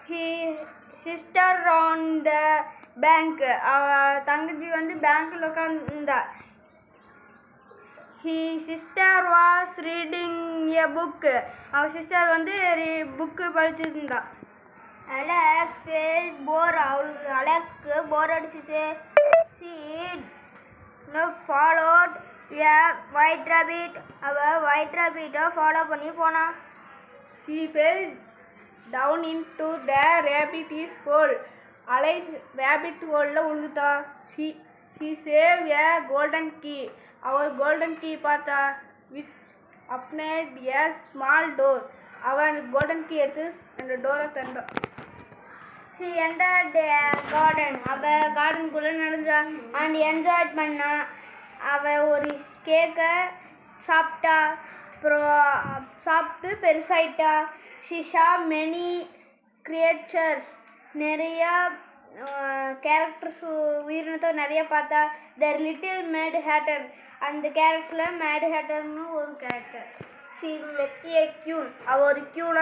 His sister on the bank. அவ தங்கச்சி வந்து பேங்க்ல உட்கார்ந்தா. His sister was reading a book. அவ சிஸ்டர் வந்து புக் படிச்சிட்டு இருந்தா. Alex felt bored. அலெக்ஸ்க்கு போர் அடிச்சிச்சு. She followed a white rabbit. அவ white rabbit ஃபாலோ பண்ணி போனா. She fell down into the rabbit's hole. Alex rabbit hole விழுந்துட்டா. She saved a golden key. Our golden key பார்த்தா. Which opened a small door. அவன் golden key எடுத்து அந்த டோரை திறந்தா. She entered the garden. அவ கார்டனுக்குள்ள நுழைஞ்சா and enjoyed பண்ணா. அவ ஒரு கேக்கை சாப்பிட்டா. அப்புறம் சாப்பிட்டு பெருசாயிட்டா. She saw many creatures. நிறைய கேரக்டர்ஸ் உயிரினத்தை நிறைய பார்த்தா. The little Mad Hatter. அந்த கேரக்டர்ல Mad Hatterன்னு ஒரு character. She met a queen. அவ ஒரு queen